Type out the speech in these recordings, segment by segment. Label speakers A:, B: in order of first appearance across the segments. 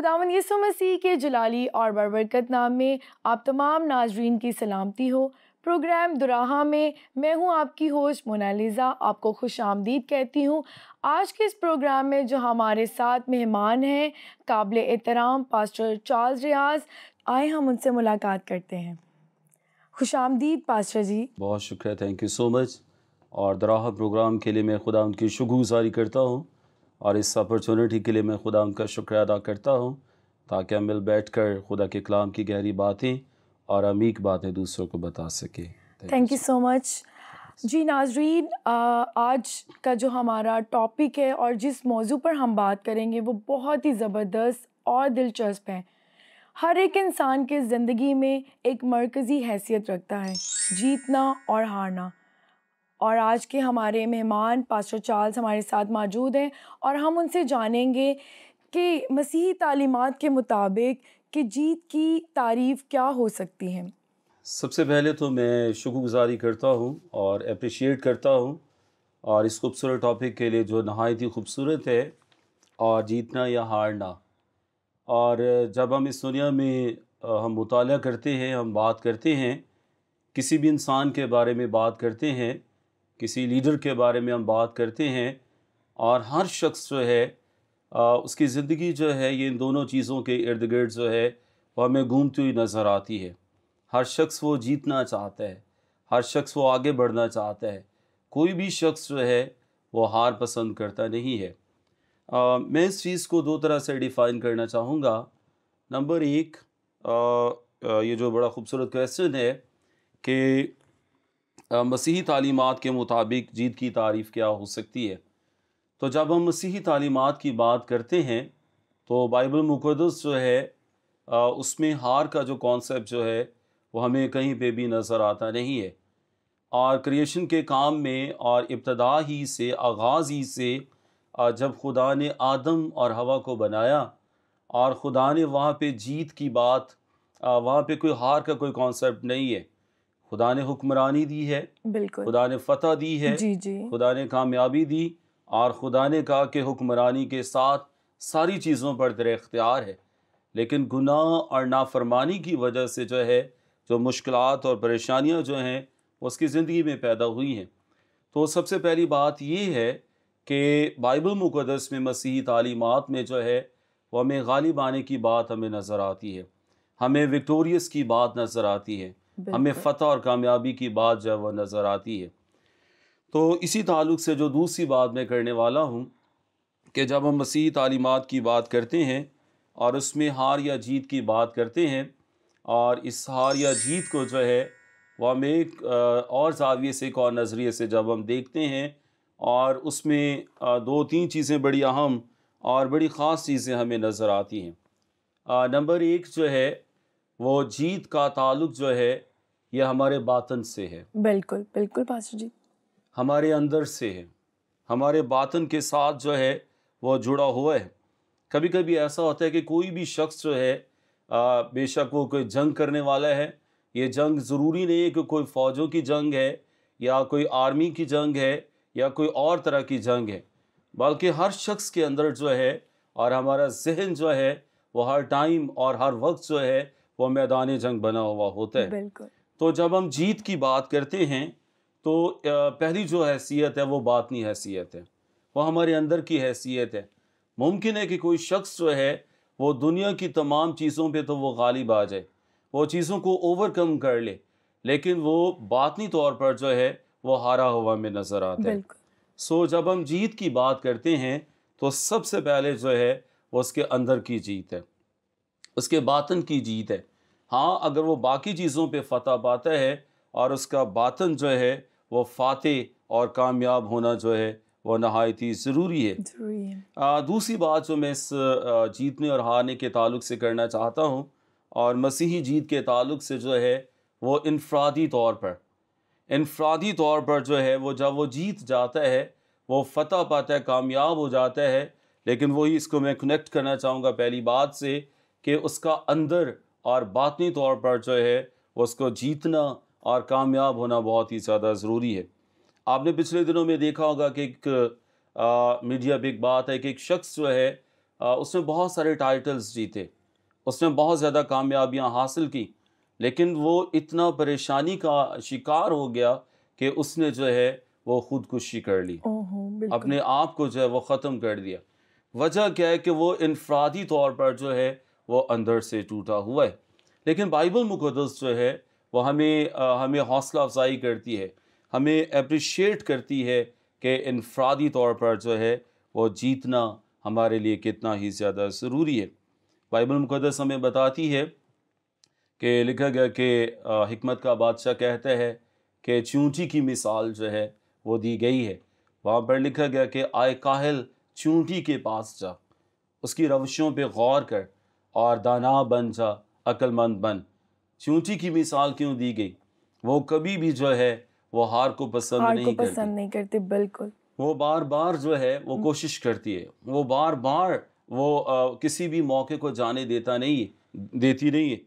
A: خداوند یسوع مسیح کے جلالی اور برکت نام میں آپ تمام ناظرین کی سلامتی ہو۔ پروگرام دراہا میں میں ہوں آپ کی ہوسٹ منالیزا، آپ کو خوش آمدید کہتی ہوں۔ آج کے اس پروگرام میں جو ہمارے ساتھ مہمان ہیں قابل احترام پاسٹر چارلز ریاض، آئے ہم ان سے ملاقات کرتے ہیں۔ خوش آمدید پاسٹر جی۔
B: بہت شکریہ، تھینک یو سو مچ۔ اور دراہا پروگرام کے لیے میں خدا ان کی شکر گزاری کرتا ہوں، اور اس اپرچونٹی کے لیے میں خدا ان کا شکریہ ادا کرتا ہوں تاکہ ہم مل بیٹھ کر خدا کے کلام کی گہری باتیں اور عمیق باتیں دوسروں کو بتا سکیں۔
A: تھینک یو سو مچ جی۔ ناظرین، آج کا جو ہمارا ٹاپک ہے اور جس موضوع پر ہم بات کریں گے وہ بہت ہی زبردست اور دلچسپ ہے۔ ہر ایک انسان کے زندگی میں ایک مرکزی حیثیت رکھتا ہے، جیتنا اور ہارنا۔ اور آج کے ہمارے مہمان پاسٹر چارلز ہمارے ساتھ موجود ہیں، اور ہم ان سے جانیں گے کہ مسیحی تعلیمات کے مطابق کہ جیت کی تعریف کیا ہو سکتی ہے۔
B: سب سے پہلے تو میں شکر گزاری کرتا ہوں اور اپریشیٹ کرتا ہوں اور اس خوبصورت ٹاپک کے لیے جو نہایت ہی خوبصورت ہے، اور جیتنا یا ہارنا۔ اور جب ہم اس دنیا میں ہم مطالعہ کرتے ہیں، ہم بات کرتے ہیں، کسی بھی انسان کے بارے میں بات کرتے ہیں، کسی لیڈر کے بارے میں ہم بات کرتے ہیں، اور ہر شخص جو ہے اس کی زندگی جو ہے یہ ان دونوں چیزوں کے ارد گرد جو ہے وہ ہمیں گھومتی ہوئی نظر آتی ہے۔ ہر شخص وہ جیتنا چاہتا ہے، ہر شخص وہ آگے بڑھنا چاہتا ہے، کوئی بھی شخص جو ہے وہ ہار پسند کرتا نہیں ہے۔ میں اس چیز کو دو طرح سے ڈیفائن کرنا چاہوں گا۔ نمبر ایک، یہ جو بڑا خوبصورت کویسچن ہے کہ مسیحی تعلیمات کے مطابق جیت کی تعریف کیا ہو سکتی ہے، تو جب ہم مسیحی تعلیمات کی بات کرتے ہیں تو بائبل مقدس جو ہے اس میں ہار کا جو کانسیپٹ جو ہے وہ ہمیں کہیں پہ بھی نظر آتا نہیں ہے۔ اور کریشن کے کام میں اور ابتدا ہی سے، آغاز ہی سے، جب خدا نے آدم اور حوا کو بنایا اور خدا نے وہاں پہ جیت کی بات، وہاں پہ کوئی ہار کا کوئی کانسیپٹ نہیں ہے۔ خدا نے حکمرانی دی ہے،
A: بالکل،
B: خدا نے فتح دی ہے،
A: جی
B: خدا نے کامیابی دی، اور خدا نے کہا کہ حکمرانی کے ساتھ ساری چیزوں پر تیرا اختیار ہے۔ لیکن گناہ اور نافرمانی کی وجہ سے جو ہے جو مشکلات اور پریشانیاں جو ہیں وہ اس کی زندگی میں پیدا ہوئی ہیں۔ تو سب سے پہلی بات یہ ہے کہ بائبل مقدس میں مسیحی تعلیمات میں جو ہے وہ ہمیں غالب آنے کی بات ہمیں نظر آتی ہے، ہمیں وکٹوریس کی بات نظر آتی ہے، ہمیں فتح اور کامیابی کی بات جو ہے وہ نظر آتی ہے۔ تو اسی تعلق سے جو دوسری بات میں کرنے والا ہوں کہ جب ہم مسیحی تعلیمات کی بات کرتے ہیں اور اس میں ہار یا جیت کی بات کرتے ہیں، اور اس ہار یا جیت کو جو ہے وہ ہم ایک اور زاویے سے، ایک اور نظریے سے جب ہم دیکھتے ہیں، اور اس میں دو تین چیزیں بڑی اہم اور بڑی خاص چیزیں ہمیں نظر آتی ہیں۔ نمبر ایک جو ہے وہ جیت کا تعلق جو ہے یہ ہمارے باطن سے ہے۔
A: بالکل بالکل پاسٹر جی،
B: ہمارے اندر سے ہے، ہمارے باطن کے ساتھ جو ہے وہ جڑا ہوا ہے۔ کبھی کبھی ایسا ہوتا ہے کہ کوئی بھی شخص جو ہے بے شک وہ کوئی جنگ کرنے والا ہے، یہ جنگ ضروری نہیں ہے کہ کوئی فوجوں کی جنگ ہے یا کوئی آرمی کی جنگ ہے یا کوئی اور طرح کی جنگ ہے، بلکہ ہر شخص کے اندر جو ہے اور ہمارا ذہن جو ہے وہ ہر ٹائم اور ہر وقت جو ہے وہ میدان جنگ بنا ہوا ہوتا ہے۔
A: بالکل۔
B: تو جب ہم جیت کی بات کرتے ہیں تو پہلی جو حیثیت ہے وہ باطنی حیثیت ہے، وہ ہمارے اندر کی حیثیت ہے۔ ممکن ہے کہ کوئی شخص جو ہے وہ دنیا کی تمام چیزوں پہ تو وہ غالب آ جائے، وہ چیزوں کو اوور کم کر لے، لیکن وہ باطنی طور پر جو ہے وہ ہارا ہوا میں نظر آتا ہے۔ سو جب ہم جیت کی بات کرتے ہیں تو سب سے پہلے جو ہے وہ اس کے اندر کی جیت ہے، اس کے باطن کی جیت ہے۔ ہاں، اگر وہ باقی چیزوں پہ فتح پاتا ہے اور اس کا باطن جو ہے وہ فاتح اور کامیاب ہونا جو ہے وہ نہایت ہی ضروری ہے۔ دوسری بات جو میں اس جیتنے اور ہارنے کے تعلق سے کرنا چاہتا ہوں، اور مسیحی جیت کے تعلق سے جو ہے وہ انفرادی طور پر جو ہے وہ جب وہ جیت جاتا ہے، وہ فتح پاتا ہے، کامیاب ہو جاتا ہے، لیکن وہی اس کو میں کنیکٹ کرنا چاہوں گا پہلی بات سے کہ اس کا اندر اور باطنی طور پر جو ہے اس کو جیتنا اور کامیاب ہونا بہت ہی زیادہ ضروری ہے۔ آپ نے پچھلے دنوں میں دیکھا ہوگا کہ ایک میڈیا پہ ایک بات ہے کہ ایک شخص جو ہے اس نے بہت سارے ٹائٹلز جیتے، اس نے بہت زیادہ کامیابیاں حاصل کی، لیکن وہ اتنا پریشانی کا شکار ہو گیا کہ اس نے جو ہے وہ خودکشی کر لی،
A: بالکل
B: اپنے آپ کو جو ہے وہ ختم کر دیا۔ وجہ کیا ہے کہ وہ انفرادی طور پر جو ہے وہ اندر سے ٹوٹا ہوا ہے۔ لیکن بائبل مقدس جو ہے وہ ہمیں حوصلہ افزائی کرتی ہے، ہمیں اپریشیٹ کرتی ہے کہ انفرادی طور پر جو ہے وہ جیتنا ہمارے لیے کتنا ہی زیادہ ضروری ہے۔ بائبل مقدس ہمیں بتاتی ہے کہ لکھا گیا کہ حکمت کا بادشاہ کہتا ہے کہ چونٹی کی مثال جو ہے وہ دی گئی ہے۔ وہاں پر لکھا گیا کہ آئے کاہل چونٹی کے پاس جا، اس کی روشوں پہ غور کر اور دانا بن جا، عقل مند بن۔ چونٹی کی مثال کیوں دی گئی؟ وہ کبھی بھی جو ہے وہ ہار کو پسند
A: ہار کو
B: نہیں کرتی،
A: پسند نہیں کرتے، بالکل
B: وہ بار بار جو ہے وہ کوشش کرتی ہے، وہ بار بار وہ کسی بھی موقع کو جانے دیتی نہیں ہے۔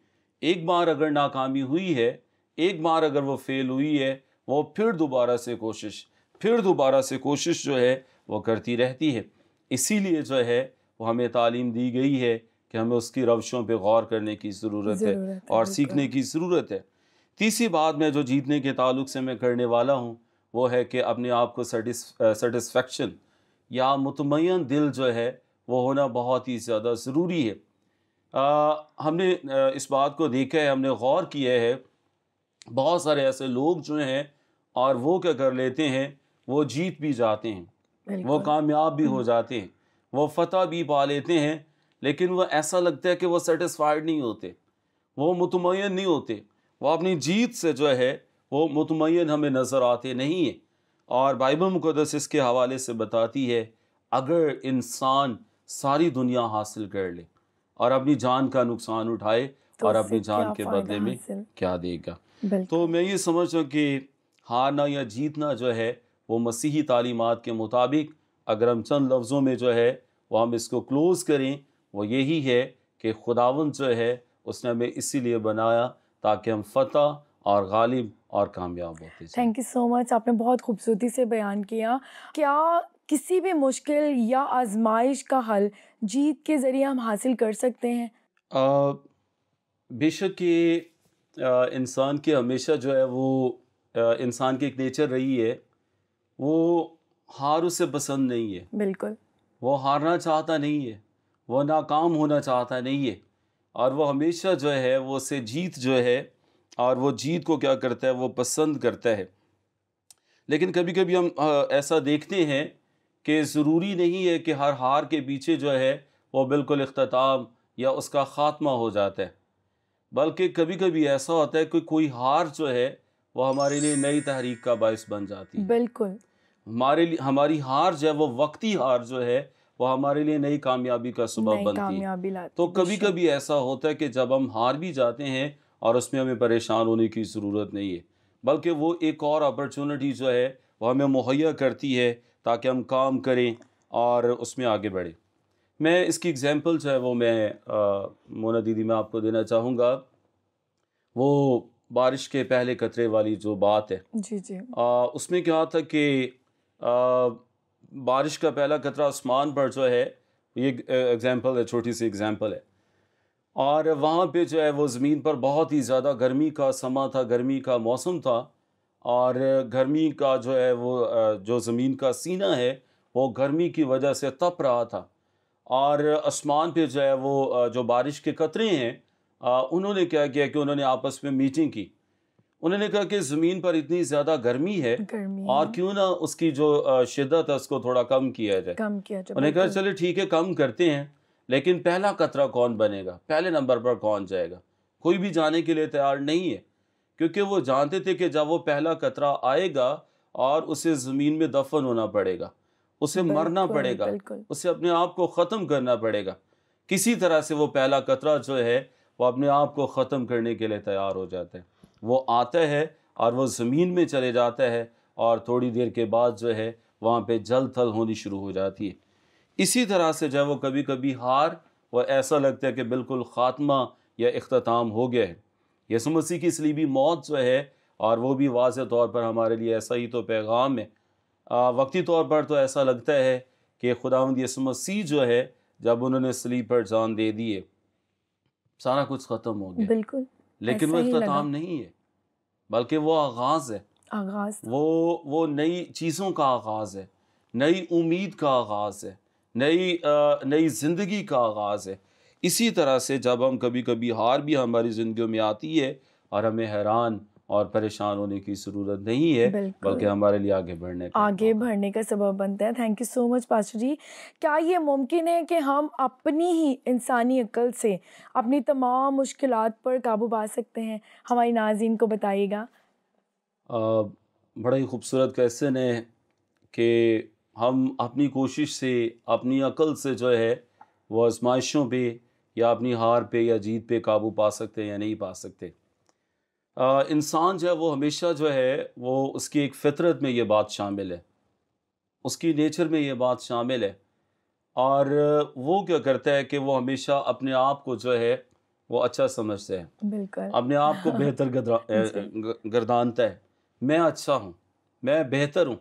B: ایک بار اگر ناکامی ہوئی ہے، ایک بار اگر وہ فیل ہوئی ہے، وہ پھر دوبارہ سے کوشش جو ہے وہ کرتی رہتی ہے۔ اسی لیے جو ہے وہ ہمیں تعلیم دی گئی ہے کہ ہمیں اس کی روشوں پہ غور کرنے کی ضرورت ہے اور سیکھنے کی ضرورت ہے۔ تیسری بات میں جو جیتنے کے تعلق سے میں کرنے والا ہوں وہ ہے کہ اپنے آپ کو سیٹسفیکشن یا مطمئن دل جو ہے وہ ہونا بہت ہی زیادہ ضروری ہے۔ ہم نے اس بات کو دیکھا ہے، ہم نے غور کیا ہے، بہت سارے ایسے لوگ جو ہیں اور وہ کیا کر لیتے ہیں، وہ جیت بھی جاتے ہیں، وہ کامیاب بھی ہو جاتے ہیں، وہ فتح بھی پا لیتے ہیں، لیکن وہ ایسا لگتا ہے کہ وہ سیٹسفائیڈ نہیں ہوتے، وہ مطمئن نہیں ہوتے، وہ اپنی جیت سے جو ہے وہ مطمئن ہمیں نظر آتے نہیں ہیں۔ اور بائبل مقدس اس کے حوالے سے بتاتی ہے اگر انسان ساری دنیا حاصل کر لے اور اپنی جان کا نقصان اٹھائے اور اپنی جان کے بدلے میں کیا دے گا۔ تو میں یہ سمجھتا ہوں کہ ہارنا یا جیتنا جو ہے وہ مسیحی تعلیمات کے مطابق اگر ہم چند لفظوں میں جو ہے وہ ہم اس کو کلوز کریں، وہ یہی ہے کہ خداوند جو ہے اس نے ہمیں اسی لیے بنایا تاکہ ہم فتح اور غالب اور کامیاب ہوتے جائیں۔
A: تھینک یو سو مچ، آپ نے بہت خوبصورتی سے بیان کیا۔ کیا کسی بھی مشکل یا آزمائش کا حل جیت کے ذریعے ہم حاصل کر سکتے ہیں؟
B: بے شک یہ انسان کے ہمیشہ جو ہے وہ انسان کی ایک نیچر رہی ہے، وہ ہار اسے پسند نہیں ہے،
A: بالکل
B: وہ ہارنا چاہتا نہیں ہے، وہ ناکام ہونا چاہتا نہیں ہے، اور وہ ہمیشہ جو ہے وہ اسے جیت جو ہے اور وہ جیت کو کیا کرتا ہے وہ پسند کرتا ہے۔ لیکن کبھی کبھی ہم ایسا دیکھتے ہیں کہ ضروری نہیں ہے کہ ہر ہار کے پیچھے جو ہے وہ بالکل اختتام یا اس کا خاتمہ ہو جاتا ہے، بلکہ کبھی کبھی ایسا ہوتا ہے کہ کوئی ہار جو ہے وہ ہمارے لیے نئی تحریک کا باعث بن جاتی ہے۔
A: بالکل
B: ہماری ہار جو ہے وہ وقتی ہار جو ہے وہ ہمارے لیے نئی کامیابی کا سبب بنتی ہے۔ تو کبھی کبھی ایسا ہوتا ہے کہ جب ہم ہار بھی جاتے ہیں اور اس میں ہمیں پریشان ہونے کی ضرورت نہیں ہے، بلکہ وہ ایک اور اپرچونٹی جو ہے وہ ہمیں مہیا کرتی ہے تاکہ ہم کام کریں اور اس میں آگے بڑھیں۔ میں اس کی اگزامپل جو ہے وہ میں مونا دیدی میں آپ کو دینا چاہوں گا، وہ بارش کے پہلے قطرے والی جو بات ہے،
A: جی
B: اس میں کیا تھا کہ بارش کا پہلا قطرہ آسمان پر جو ہے، یہ ایگزامپل ہے، چھوٹی سی ایگزامپل ہے، اور وہاں پہ جو ہے وہ زمین پر بہت ہی زیادہ گرمی کا سما تھا، گرمی کا موسم تھا، اور گرمی کا جو ہے وہ جو زمین کا سینہ ہے وہ گرمی کی وجہ سے تپ رہا تھا، اور آسمان پہ جو ہے وہ جو بارش کے قطرے ہیں انہوں نے کیا کیا کہ انہوں نے آپس میں میٹنگ کی، انہوں نے کہا کہ زمین پر اتنی زیادہ گرمی ہے اور کیوں نہ اس کی جو شدت ہے اس کو تھوڑا کم کیا جائے۔ انہوں نے کہا چلے ٹھیک ہے کم کرتے ہیں، لیکن پہلا قطرہ کون بنے گا، پہلے نمبر پر کون جائے گا؟ کوئی بھی جانے کے لیے تیار نہیں ہے، کیونکہ وہ جانتے تھے کہ جب وہ پہلا قطرہ آئے گا اور اسے زمین میں دفن ہونا پڑے گا، اسے مرنا پڑے گا، اسے اپنے آپ کو ختم کرنا پڑے گا۔ کسی طرح سے وہ پہلا قطرہ جو ہے وہ اپنے آپ کو ختم کرنے کے لیے تیار ہو جاتا ہے، وہ آتا ہے اور وہ زمین میں چلے جاتا ہے، اور تھوڑی دیر کے بعد جو ہے وہاں پہ جل تھل ہونی شروع ہو جاتی ہے۔ اسی طرح سے جو ہے وہ کبھی کبھی ہار وہ ایسا لگتا ہے کہ بالکل خاتمہ یا اختتام ہو گیا ہے۔ یسوع مسیح کی صلیبی موت جو ہے، اور وہ بھی واضح طور پر ہمارے لیے ایسا ہی تو پیغام ہے۔ وقتی طور پر تو ایسا لگتا ہے کہ خداوند یسوع مسیح جو ہے جب انہوں نے صلیب پر جان دے دیے سارا کچھ ختم ہو گیا.
A: بالکل
B: لیکن وہ
A: ایسا ہی لگا.
B: اختتام نہیں ہے بلکہ وہ آغاز ہے.
A: آغاز
B: وہ نئی چیزوں کا آغاز ہے, نئی امید کا آغاز ہے, نئی زندگی کا آغاز ہے. اسی طرح سے جب ہم کبھی کبھی ہار بھی ہماری زندگیوں میں آتی ہے اور ہمیں حیران اور پریشان ہونے کی ضرورت نہیں ہے,
A: بالکل
B: بلکہ ہمارے لیے آگے بڑھنے
A: کا سبب بنتا ہے. Thank you so much pastor ji. کیا یہ ممکن ہے کہ ہم اپنی ہی انسانی عقل سے اپنی تمام مشکلات پر قابو پا سکتے ہیں؟ ہماری ناظرین کو بتائیے گا.
B: بڑا ہی خوبصورت کویسچن ہے کہ ہم اپنی کوشش سے, اپنی عقل سے جو ہے وہ آزمائشوں پہ یا اپنی ہار پہ یا جیت پہ قابو پا سکتے ہیں یا نہیں پا سکتے. انسان جو ہے وہ ہمیشہ جو ہے وہ اس کی ایک فطرت میں یہ بات شامل ہے, اس کی نیچر میں یہ بات شامل ہے, اور وہ کیا کرتا ہے کہ وہ ہمیشہ اپنے آپ کو جو ہے وہ اچھا سمجھتا ہے,
A: بالکل
B: اپنے آپ کو بہتر گردانتا ہے. میں اچھا ہوں, میں بہتر ہوں.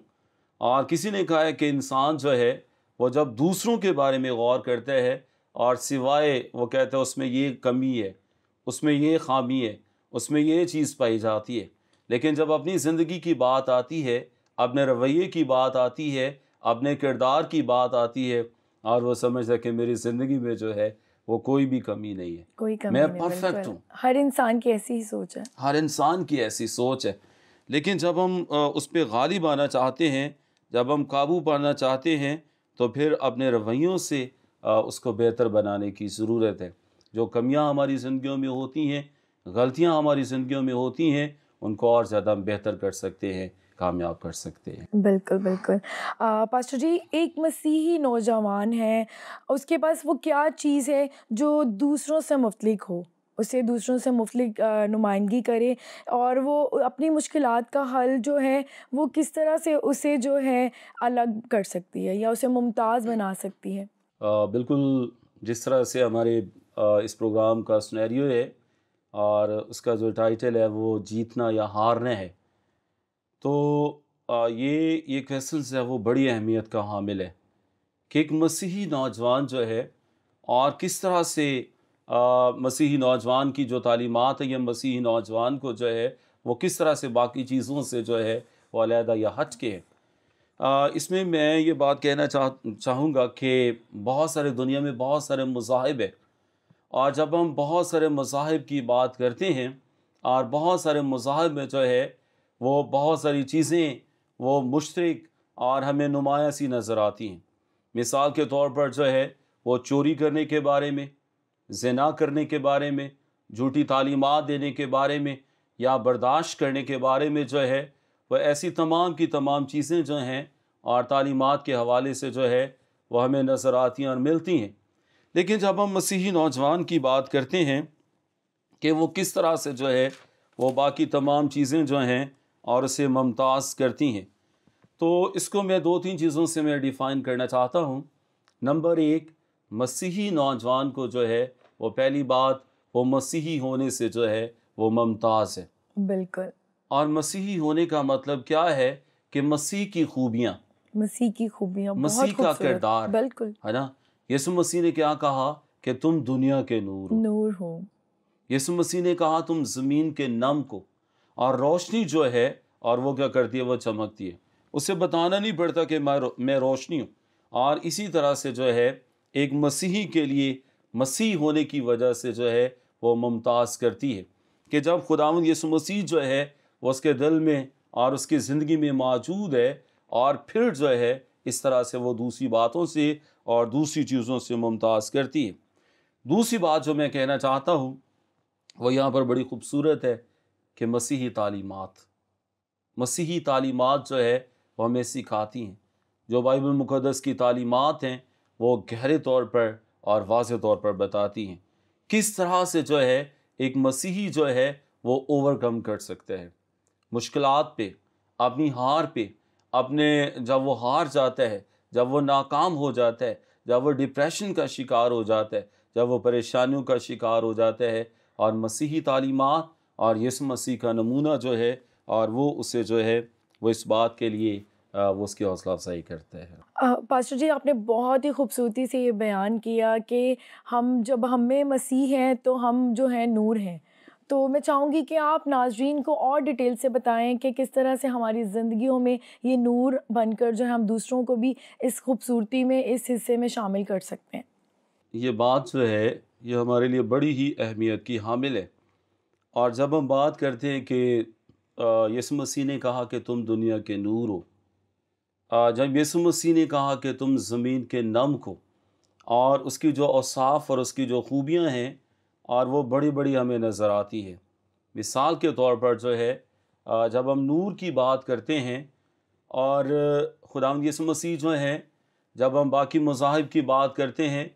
B: اور کسی نے کہا ہے کہ انسان جو ہے وہ جب دوسروں کے بارے میں غور کرتا ہے اور سوائے وہ کہتا ہے اس میں یہ کمی ہے, اس میں یہ خامی ہے, اس میں یہ چیز پائی جاتی ہے, لیکن جب اپنی زندگی کی بات آتی ہے, اپنے رویے کی بات آتی ہے, اپنے کردار کی بات آتی ہے, اور وہ سمجھتا ہے کہ میری زندگی میں جو ہے وہ کوئی بھی کمی نہیں ہے,
A: کوئی کمی
B: میں
A: نہیں.
B: پرفیکٹ ہوں.
A: ہر انسان کی ایسی ہی سوچ ہے.
B: ہر انسان کی ایسی سوچ ہے. لیکن جب ہم اس پہ غالب آنا چاہتے ہیں, جب ہم قابو پانا چاہتے ہیں, تو پھر اپنے رویوں سے اس کو بہتر بنانے کی ضرورت ہے. جو کمیاں ہماری زندگیوں میں ہوتی ہیں, غلطیاں ہماری زندگیوں میں ہوتی ہیں, ان کو اور زیادہ بہتر کر سکتے ہیں, کامیاب کر سکتے ہیں.
A: بالکل بالکل. پاسٹر جی, ایک مسیحی نوجوان ہے, اس کے پاس وہ کیا چیز ہے جو دوسروں سے مختلف ہو, اسے دوسروں سے مختلف نمائندگی کرے, اور وہ اپنی مشکلات کا حل جو ہے وہ کس طرح سے اسے جو ہے الگ کر سکتی ہے یا اسے ممتاز بنا سکتی ہے؟
B: بالکل جس طرح سے ہمارے اس پروگرام کا سنیریو ہے اور اس کا جو ٹائٹل ہے وہ جیتنا یا ہارنا ہے, تو یہ کویسچن ہے وہ بڑی اہمیت کا حامل ہے کہ ایک مسیحی نوجوان جو ہے اور کس طرح سے مسیحی نوجوان کی جو تعلیمات ہے, یہ مسیحی نوجوان کو جو ہے وہ کس طرح سے باقی چیزوں سے جو ہے وہ علیحدہ یا ہٹ کے ہے. اس میں یہ بات کہنا چاہوں گا کہ بہت سارے دنیا میں بہت سارے مذاہب ہیں, اور جب ہم بہت سارے مذاہب کی بات کرتے ہیں اور بہت سارے مذاہب میں جو ہے وہ بہت ساری چیزیں وہ مشترک اور ہمیں نمایاں سی نظر آتی ہیں. مثال کے طور پر جو ہے وہ چوری کرنے کے بارے میں, زنا کرنے کے بارے میں, جھوٹی تعلیمات دینے کے بارے میں, یا برداشت کرنے کے بارے میں جو ہے وہ ایسی تمام کی تمام چیزیں جو ہیں اور تعلیمات کے حوالے سے جو ہے وہ ہمیں نظر آتی ہیں اور ملتی ہیں. لیکن جب ہم مسیحی نوجوان کی بات کرتے ہیں کہ وہ کس طرح سے جو ہے وہ باقی تمام چیزیں جو ہیں اور اسے ممتاز کرتی ہیں, تو اس کو میں 2-3 چیزوں سے میں ڈیفائن کرنا چاہتا ہوں. نمبر 1, مسیحی نوجوان کو جو ہے وہ پہلی بات وہ مسیحی ہونے سے جو ہے وہ ممتاز ہے.
A: بالکل.
B: اور مسیحی ہونے کا مطلب کیا ہے کہ مسیح کی خوبیاں,
A: مسیح
B: کا کردار,
A: بالکل
B: ہے نا. یسوع مسیح نے کیا کہا کہ تم دنیا کے نور
A: ہو.
B: یسوع مسیح نے کہا تم زمین کے نم کو, اور روشنی جو ہے اور وہ کیا کرتی ہے وہ چمکتی ہے. اسے بتانا نہیں پڑتا کہ میں روشنی ہوں. اور اسی طرح سے جو ہے ایک مسیحی کے لیے مسیح ہونے کی وجہ سے جو ہے وہ ممتاز کرتی ہے کہ جب خداوند یسوع مسیح جو ہے وہ اس کے دل میں اور اس کی زندگی میں موجود ہے, اور پھر جو ہے اس طرح سے وہ دوسری باتوں سے اور دوسری چیزوں سے ممتاز کرتی ہے. دوسری بات جو میں کہنا چاہتا ہوں وہ یہاں پر بڑی خوبصورت ہے کہ مسیحی تعلیمات جو ہے وہ ہمیں سکھاتی ہیں. جو بائبل مقدس کی تعلیمات ہیں وہ گہرے طور پر اور واضح طور پر بتاتی ہیں کس طرح سے جو ہے ایک مسیحی جو ہے وہ اوورکم کر سکتا ہے مشکلات پہ, اپنی ہار پہ, جب وہ ہار جاتا ہے, جب وہ ناکام ہو جاتا ہے, جب وہ ڈپریشن کا شکار ہو جاتا ہے, جب وہ پریشانیوں کا شکار ہو جاتا ہے, اور مسیحی تعلیمات اور یسوع مسیح کا نمونہ جو ہے اور وہ اسے جو ہے وہ اس بات کے لیے وہ اس کی حوصلہ افزائی کرتے ہیں۔
A: پاسٹر جی، آپ نے بہت ہی خوبصورتی سے یہ بیان کیا کہ جب ہم میں مسیح ہیں تو ہم جو ہیں نور ہیں۔ تو میں چاہوں گی کہ آپ ناظرین کو اور ڈیٹیل سے بتائیں کہ کس طرح سے ہماری زندگیوں میں یہ نور بن کر جو ہے ہم دوسروں کو بھی اس خوبصورتی میں، اس حصے میں شامل کر سکتے ہیں۔
B: یہ بات جو ہے یہ ہمارے لیے بڑی ہی اہمیت کی حامل ہے، اور جب ہم بات کرتے ہیں کہ یسوع مسیح نے کہا کہ تم دنیا کے نور ہو، جب یسوع مسیح نے کہا کہ تم زمین کے نمک ہو، اور اس کی جو اوصاف اور اس کی جو خوبیاں ہیں اور وہ بڑی بڑی ہمیں نظر آتی ہے۔ مثال کے طور پر جو ہے جب ہم نور کی بات کرتے ہیں، اور خداوند یسوع مسیح جو ہیں، جب ہم باقی مذاہب کی بات کرتے ہیں،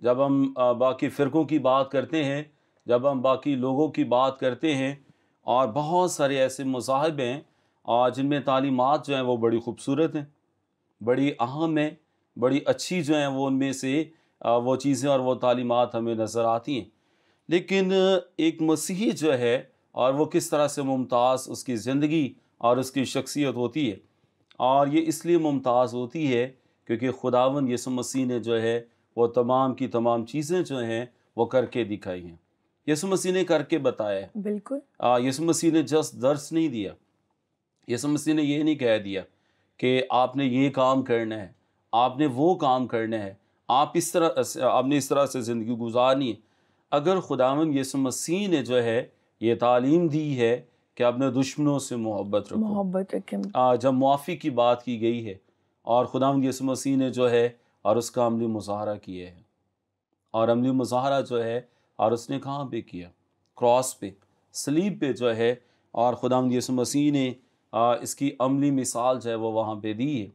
B: جب ہم باقی فرقوں کی بات کرتے ہیں، جب ہم باقی لوگوں کی بات کرتے ہیں، اور بہت سارے ایسے مذاہب ہیں جن میں تعلیمات جو ہیں وہ بڑی خوبصورت ہیں، بڑی اہم ہیں، بڑی اچھی جو ہیں وہ ان میں سے وہ چیزیں اور وہ تعلیمات ہمیں نظر آتی ہیں، لیکن ایک مسیحی جو ہے اور وہ کس طرح سے ممتاز اس کی زندگی اور اس کی شخصیت ہوتی ہے، اور یہ اس لیے ممتاز ہوتی ہے کیونکہ خداوند یسوع مسیح نے جو ہے وہ تمام کی تمام چیزیں جو ہیں وہ کر کے دکھائی ہیں۔ یسوع مسیح نے کر کے بتایا ہے۔
A: بالکل۔
B: یسوع مسیح نے جسٹ درس نہیں دیا، یسوع مسیح نے یہ نہیں کہہ دیا کہ آپ نے یہ کام کرنا ہے، آپ نے وہ کام کرنا ہے، آپ نے اس طرح سے زندگی گزارنی ہے۔ اگر خداوند یسوع مسیح نے جو ہے یہ تعلیم دی ہے کہ اپنے دشمنوں سے محبت رکھو،
A: محبت رکھیں۔
B: جب معافی کی بات کی گئی ہے، اور خداوند یسوع مسیح نے جو ہے اور اس کا عملی مظاہرہ کیا ہے، اور عملی مظاہرہ جو ہے اور اس نے کہاں پہ کیا؟ کراس پہ، صلیب پہ جو ہے، اور خداوند یسوع مسیح نے اس کی عملی مثال جو ہے وہ وہاں پہ دی ہے۔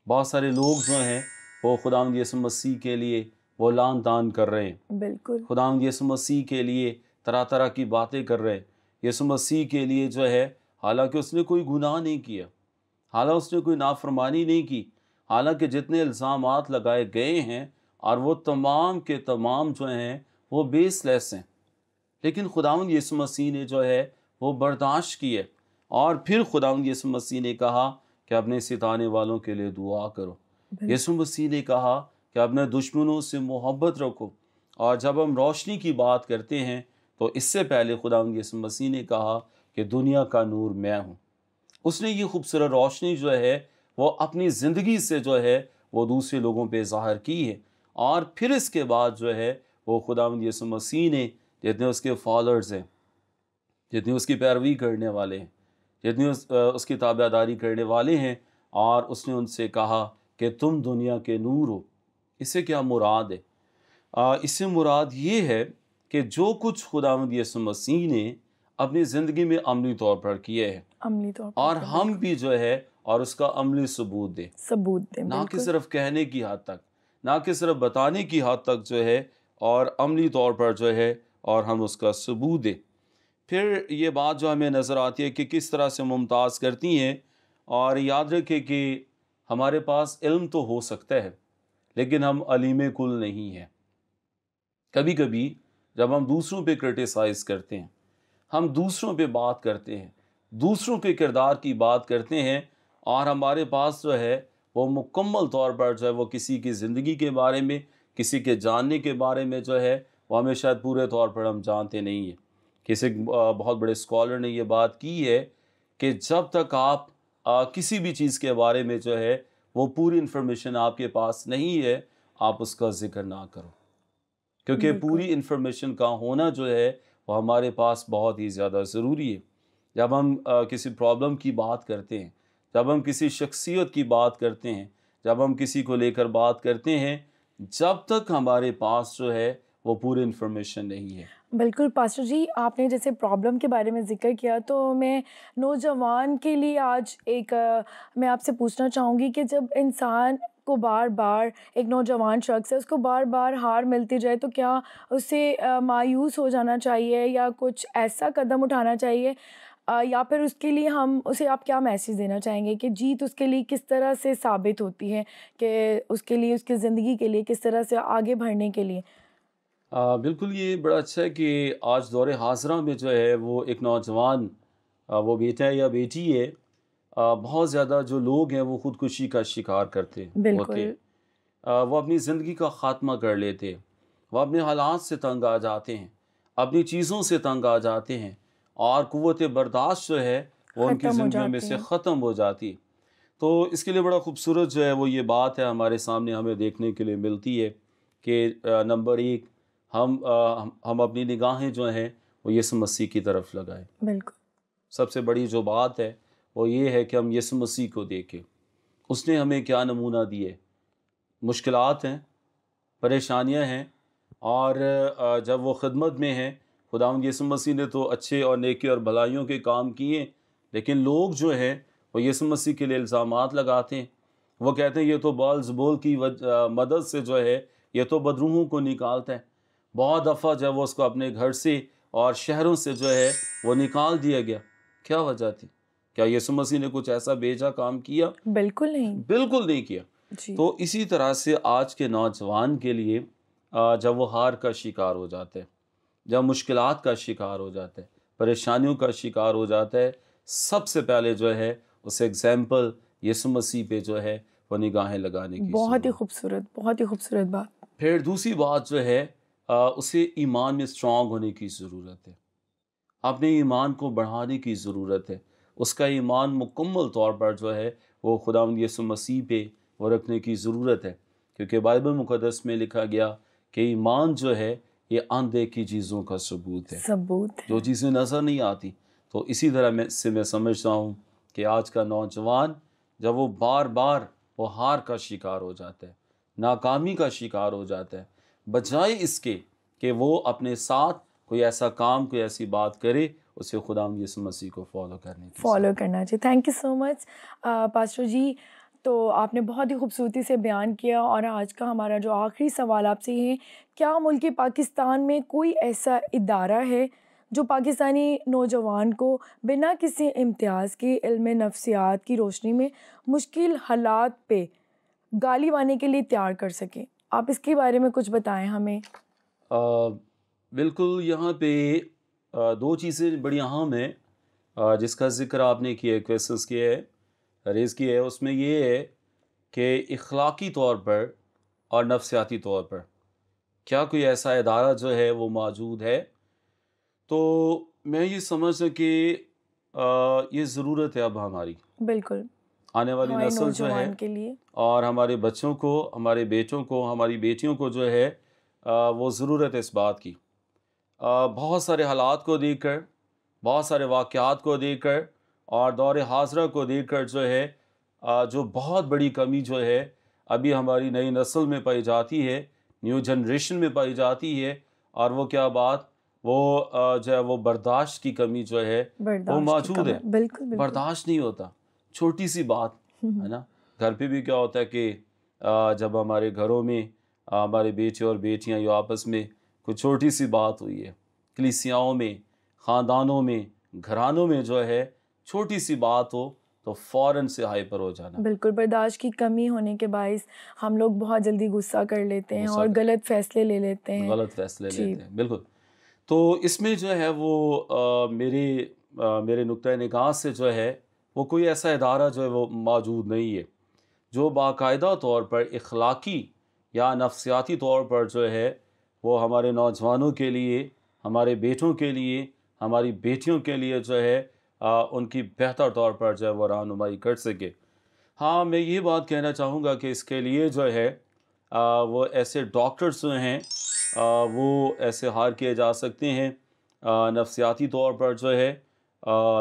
B: بہت سارے لوگ جو ہیں وہ خداوند یسوع مسیح کے لیے وہ لان تان کر رہے ہیں،
A: بالکل۔
B: خداوند یسوع مسیح کے لیے طرح طرح کی باتیں کر رہے ہیں، یسوع مسیح کے لیے جو ہے حالانکہ اس نے کوئی گناہ نہیں کیا، حالانکہ اس نے کوئی نافرمانی نہیں کی، حالانکہ جتنے الزامات لگائے گئے ہیں اور وہ تمام کے تمام جو ہیں وہ بیس لیس ہیں، لیکن خداوند یسوع مسیح نے جو ہے وہ برداشت کی ہے، اور پھر خداوند یسوع مسیح نے کہا کہ اپنے ستانے والوں کے لیے دعا کرو۔ یسوع مسیح نے کہا کہ اپنے دشمنوں سے محبت رکھو، اور جب ہم روشنی کی بات کرتے ہیں تو اس سے پہلے خداوند یسوع مسیح نے کہا کہ دنیا کا نور میں ہوں۔ اس نے یہ خوبصورت روشنی جو ہے وہ اپنی زندگی سے جو ہے وہ دوسرے لوگوں پہ ظاہر کی ہے، اور پھر اس کے بعد جو ہے وہ خداوند یسوع مسیح نے جتنے اس کے فالوورز ہیں، جتنے اس کی پیروی کرنے والے ہیں، جتنے اس کی تابع داری کرنے والے ہیں، اور اس نے ان سے کہا کہ تم دنیا کے نور ہو۔ اس سے کیا مراد ہے؟ اس سے مراد یہ ہے کہ جو کچھ خداوند یسوع مسیح نے اپنی زندگی میں عملی طور پر کیے ہیں،
A: عملی طور پر
B: اور ہم بھی جو ہے اور اس کا عملی ثبوت دیں، نہ کہ صرف کہنے کی حد تک، نہ کہ صرف بتانے کی حد تک جو ہے، اور عملی طور پر جو ہے اور ہم اس کا ثبوت دیں۔ پھر یہ بات جو ہمیں نظر آتی ہے کہ کس طرح سے ممتاز کرتی ہیں، اور یاد رکھیں کہ ہمارے پاس علم تو ہو سکتا ہے لیکن ہم علیم کل نہیں ہیں۔ کبھی کبھی جب ہم دوسروں پہ کرٹیسائز کرتے ہیں، ہم دوسروں پہ بات کرتے ہیں، دوسروں کے کردار کی بات کرتے ہیں، اور ہمارے پاس جو ہے وہ مکمل طور پر جو ہے وہ کسی کی زندگی کے بارے میں، کسی کے جاننے کے بارے میں جو ہے وہ ہمیں شاید پورے طور پر ہم جانتے نہیں ہیں۔ کسی بہت بڑے اسکالر نے یہ بات کی ہے کہ جب تک آپ کسی بھی چیز کے بارے میں جو ہے وہ پوری انفارمیشن آپ کے پاس نہیں ہے، آپ اس کا ذکر نہ کرو، کیونکہ پوری انفارمیشن کا ہونا جو ہے وہ ہمارے پاس بہت ہی زیادہ ضروری ہے۔ جب ہم کسی پرابلم کی بات کرتے ہیں، جب ہم کسی شخصیت کی بات کرتے ہیں، جب ہم کسی کو لے کر بات کرتے ہیں، جب تک ہمارے پاس جو ہے وہ پوری انفارمیشن نہیں ہے۔
A: بالکل پاسٹر جی، آپ نے جیسے پرابلم کے بارے میں ذکر کیا، تو میں نوجوان کے لیے آج میں آپ سے پوچھنا چاہوں گی کہ جب انسان کو بار بار، ایک نوجوان شخص ہے، اس کو بار بار ہار ملتی جائے تو کیا اسے مایوس ہو جانا چاہیے، یا کچھ ایسا قدم اٹھانا چاہیے، یا پھر اس کے لیے اسے آپ کیا میسیج دینا چاہیں گے کہ جیت اس کے لیے کس طرح سے ثابت ہوتی ہے، کہ اس کے لیے، اس کی زندگی کے لیے کس طرح سے آگے بڑھنے کے لیے؟
B: بالکل، یہ بڑا اچھا ہے کہ آج دور حاضرہ میں جو ہے وہ ایک نوجوان، وہ بیٹا ہے یا بیٹی ہے، بہت زیادہ جو لوگ ہیں وہ خودکشی کا شکار ہوتے
A: بالکل
B: ہیں، وہ اپنی زندگی کا خاتمہ کر لیتے ہیں، وہ اپنے حالات سے تنگ آ جاتے ہیں، اپنی چیزوں سے تنگ آ جاتے ہیں، اور قوت برداشت جو ہے وہ ان کی
A: ختم ہو
B: زندگیوں میں
A: جاتی
B: سے
A: ہیں.
B: ختم ہو جاتی ہے. تو اس کے لیے بڑا خوبصورت جو ہے وہ یہ بات ہے ہمارے سامنے ہمیں دیکھنے کے لیے ملتی ہے کہ نمبر ایک، ہم اپنی نگاہیں جو ہیں وہ یسوع مسیح کی طرف لگائیں.
A: بالکل
B: سب سے بڑی جو بات ہے وہ یہ ہے کہ ہم یسوع مسیح کو دیکھیں. اس نے ہمیں کیا نمونہ دیے. مشکلات ہیں، پریشانیاں ہیں، اور جب وہ خدمت میں ہیں، خداوند یسوع مسیح نے تو اچھے اور نیکی اور بھلائیوں کے کام کیے، لیکن لوگ جو ہیں وہ یسوع مسیح کے لیے الزامات لگاتے ہیں. وہ کہتے ہیں یہ تو بال زبول کی مدد سے جو ہے یہ تو بدروحوں کو نکالتا ہے. بہت دفعہ جب وہ اس کو اپنے گھر سے اور شہروں سے جو ہے وہ نکال دیا گیا. کیا وجہ تھی؟ کیا یسوع مسیح نے کچھ ایسا بیجا کام کیا؟
A: بالکل نہیں.
B: بالکل نہیں کیا.
A: جی
B: تو اسی طرح سے آج کے نوجوان کے لیے جب وہ ہار کا شکار ہو جاتے ہیں، جب مشکلات کا شکار ہو جاتے ہیں، پریشانیوں کا شکار ہو جاتا ہے، سب سے پہلے جو ہے اس ایگزامپل یسوع مسیح پہ جو ہے وہ نگاہیں لگانے کی
A: بہت ہی
B: ضرورت.
A: خوبصورت، بہت ہی خوبصورت بات.
B: پھر دوسری بات جو ہے اسے ایمان میں اسٹرانگ ہونے کی ضرورت ہے. اپنے ایمان کو بڑھانے کی ضرورت ہے. اس کا ایمان مکمل طور پر جو ہے وہ خداوند یسوع مسیح پہ وہ رکھنے کی ضرورت ہے، کیونکہ بائبل مقدس میں لکھا گیا کہ ایمان جو ہے یہ اندیکھی چیزوں کا ثبوت ہے،
A: ثبوت
B: جو
A: ہے.
B: چیزیں نظر نہیں آتی. تو اسی طرح میں سمجھتا ہوں کہ آج کا نوجوان جب وہ بار بار وہ ہار کا شکار ہو جاتا ہے، ناکامی کا شکار ہو جاتا ہے، بجائے اس کے کہ وہ اپنے ساتھ کوئی ایسا کام، کوئی ایسی بات کرے، اسے خداوند یسوع مسیح کو فالو کرنے کی
A: فالو کرنا چاہیے. Thank you so much pastor ji. تو آپ نے بہت ہی خوبصورتی سے بیان کیا، اور آج کا ہمارا جو آخری سوال آپ سے یہ ہے، کیا ملک پاکستان میں کوئی ایسا ادارہ ہے جو پاکستانی نوجوان کو بنا کسی امتیاز کے علم نفسیات کی روشنی میں مشکل حالات پہ غالب آنے کے لیے تیار کر سکے؟ آپ اس کے بارے میں کچھ بتائیں ہمیں.
B: بالکل. یہاں پہ دو چیزیں بڑی اہم ہیں جس کا ذکر آپ نے کیا، کویسچنس کیا ہے، ریز کیا ہے. اس میں یہ ہے کہ اخلاقی طور پر اور نفسیاتی طور پر کیا کوئی ایسا ادارہ جو ہے وہ موجود ہے. تو میں یہ سمجھتا کہ یہ ضرورت ہے اب ہماری
A: بالکل
B: آنے والی
A: ہمارے
B: نسل جو ہے
A: نوجوان کے لیے.
B: اور ہمارے بچوں کو، ہمارے بیٹوں کو، ہماری بیٹیوں کو جو ہے وہ ضرورت ہے اس بات کی. بہت سارے حالات کو دیکھ کر، بہت سارے واقعات کو دیکھ کر اور دور حاضرہ کو دیکھ کر جو ہے جو بہت بڑی کمی جو ہے ابھی ہماری نئی نسل میں پائی جاتی ہے، نیو جنریشن میں پائی جاتی ہے. اور وہ کیا بات، وہ جو ہے وہ برداشت کی کمی جو ہے وہ
A: برداشت کی
B: موجود ہے.
A: کمی. بالکل بالکل.
B: برداشت نہیں ہوتا. چھوٹی سی بات ہے نا. گھر پہ بھی کیا ہوتا ہے کہ جب ہمارے گھروں میں ہمارے بیٹے اور بیٹیاں جو آپس میں کوئی چھوٹی سی بات ہوئی ہے، کلیسیاؤں میں، خاندانوں میں، گھرانوں میں جو ہے چھوٹی سی بات ہو تو فوراً سے ہائپر ہو جانا.
A: بالکل برداشت کی کمی ہونے کے باعث ہم لوگ بہت جلدی غصہ کر لیتے ہیں اور غلط فیصلے لے لیتے ہیں.
B: غلط فیصلے
A: جی.
B: لیتے ہیں. بالکل. تو اس میں جو ہے وہ میرے نقطۂ نگاہ سے جو ہے وہ کوئی ایسا ادارہ جو ہے وہ موجود نہیں ہے جو باقاعدہ طور پر اخلاقی یا نفسیاتی طور پر جو ہے وہ ہمارے نوجوانوں کے لیے، ہمارے بیٹوں کے لیے، ہماری بیٹیوں کے لیے جو ہے ان کی بہتر طور پر جو ہے وہ رہنمائی کر سکے. ہاں، میں یہ بات کہنا چاہوں گا کہ اس کے لیے جو ہے وہ ایسے ڈاکٹرز جو ہیں وہ ایسے ہائر کیے جا سکتے ہیں نفسیاتی طور پر جو ہے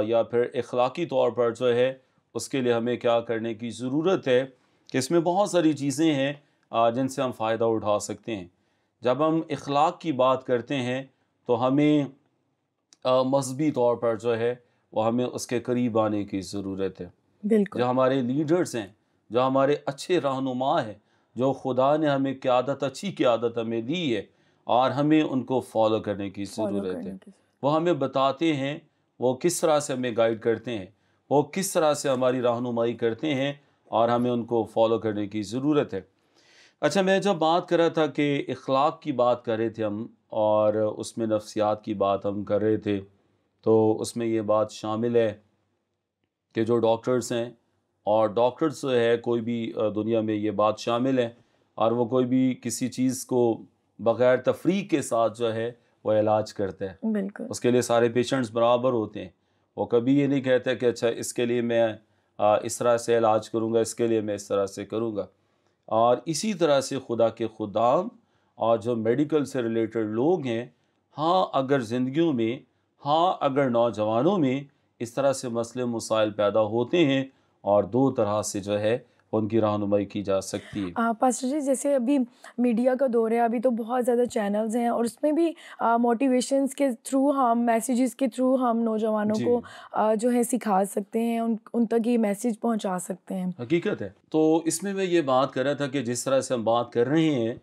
B: یا پھر اخلاقی طور پر جو ہے. اس کے لیے ہمیں کیا کرنے کی ضرورت ہے کہ اس میں بہت ساری چیزیں ہیں جن سے ہم فائدہ اٹھا سکتے ہیں. جب ہم اخلاق کی بات کرتے ہیں تو ہمیں مذہبی طور پر جو ہے وہ ہمیں اس کے قریب آنے کی ضرورت ہے.
A: بالکل.
B: جو ہمارے لیڈرز ہیں، جو ہمارے اچھے رہنما ہیں، جو خدا نے ہمیں قیادت، اچھی قیادت ہمیں دی ہے، اور ہمیں ان کو فالو کرنے کی ضرورت ہے. وہ ہمیں بتاتے ہیں، وہ کس طرح سے ہمیں گائیڈ کرتے ہیں، وہ کس طرح سے ہماری رہنمائی کرتے ہیں، اور ہمیں ان کو فالو کرنے کی ضرورت ہے. اچھا، میں جب بات کر رہا تھا کہ اخلاق کی بات کر رہے تھے ہم، اور اس میں نفسیات کی بات ہم کر رہے تھے، تو اس میں یہ بات شامل ہے کہ جو ڈاکٹرز ہیں، اور ڈاکٹرز جو ہے کوئی بھی دنیا میں یہ بات شامل ہے، اور وہ کوئی بھی کسی چیز کو بغیر تفریق کے ساتھ جو ہے وہ علاج کرتا ہے.
A: بالکل.
B: اس کے لیے سارے پیشنٹس برابر ہوتے ہیں. وہ کبھی یہ نہیں کہتے کہ اچھا اس کے لیے میں اس طرح سے علاج کروں گا، اس کے لیے میں اس طرح سے کروں گا. اور اسی طرح سے خدا کے خدام اور جو میڈیکل سے ریلیٹڈ لوگ ہیں، ہاں اگر زندگیوں میں، ہاں اگر نوجوانوں میں اس طرح سے مسئلے مسائل پیدا ہوتے ہیں، اور دو طرح سے جو ہے ان کی رہنمائی کی جا سکتی ہے.
A: پاسٹر جی، جیسے ابھی میڈیا کا دور ہے، ابھی تو بہت زیادہ چینلز ہیں، اور اس میں بھی موٹیویشنس کے تھرو ہم، میسیجز کے تھرو ہم نوجوانوں کو جو ہے سکھا سکتے ہیں، ان تک یہ میسیج پہنچا سکتے ہیں.
B: حقیقت ہے. تو اس میں یہ بات کر رہا تھا کہ جس طرح سے ہم بات کر رہے ہیں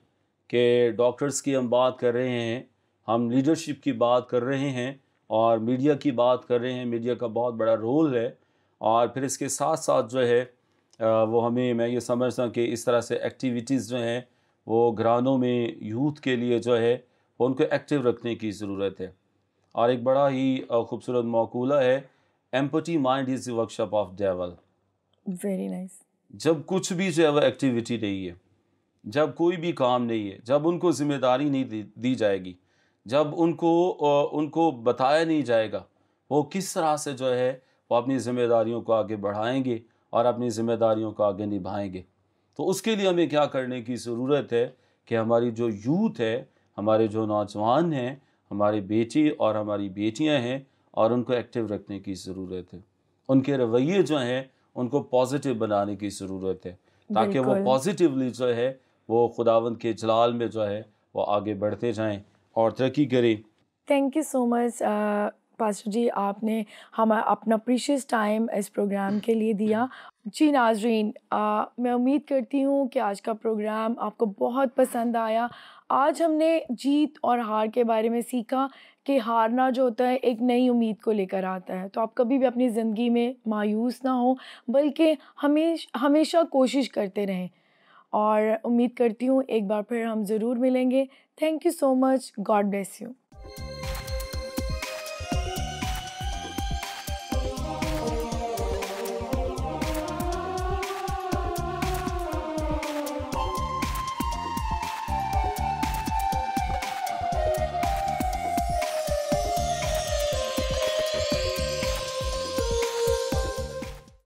B: کہ ڈاکٹرز کی ہم بات کر رہے ہیں، ہم لیڈرشپ کی بات کر رہے ہیں، اور میڈیا کی بات کر رہے ہیں. میڈیا کا بہت بڑا رول ہے، اور پھر اس کے ساتھ ساتھ جو ہے وہ ہمیں، میں یہ سمجھتا ہوں کہ اس طرح سے ایکٹیویٹیز جو ہیں وہ گھرانوں میں یوتھ کے لیے جو ہے وہ ان کو ایکٹیو رکھنے کی ضرورت ہے. اور ایک بڑا ہی خوبصورت مقولہ ہے، empty mind is the workshop of devil.
A: Very nice.
B: جب کچھ بھی جو ہے وہ ایکٹیویٹی نہیں ہے، جب کوئی بھی کام نہیں ہے، جب ان کو ذمہ داری نہیں دی جائے گی، جب ان کو بتایا نہیں جائے گا وہ کس طرح سے جو ہے وہ اپنی ذمہ داریوں کو آگے بڑھائیں گے اور اپنی ذمہ داریوں کو آگے نبھائیں گے. تو اس کے لیے ہمیں کیا کرنے کی ضرورت ہے کہ ہماری جو یوتھ ہے، ہمارے جو نوجوان ہیں، ہمارے بیٹے اور ہماری بیٹیاں ہیں، اور ان کو ایکٹیو رکھنے کی ضرورت ہے. ان کے رویے جو ہیں ان کو پازیٹیو بنانے کی ضرورت ہے، تاکہ وہ پازیٹیولی جو ہے وہ خداوند کے جلال میں جو ہے وہ آگے بڑھتے جائیں اور ترقی کریں.
A: Thank you so much pastor ji, آپ نے ہمیں اپنا پریشیس ٹائم اس پروگرام کے لیے دیا. جی ناظرین، میں امید کرتی ہوں کہ آج کا پروگرام آپ کو بہت پسند آیا. آج ہم نے جیت اور ہار کے بارے میں سیکھا کہ ہارنا جو ہوتا ہے ایک نئی امید کو لے کر آتا ہے. تو آپ کبھی بھی اپنی زندگی میں مایوس نہ ہوں، بلکہ ہمیشہ کوشش کرتے رہیں. اور امید کرتی ہوں ایک بار پھر ہم ضرور ملیں گے. Thank you so much. God bless you.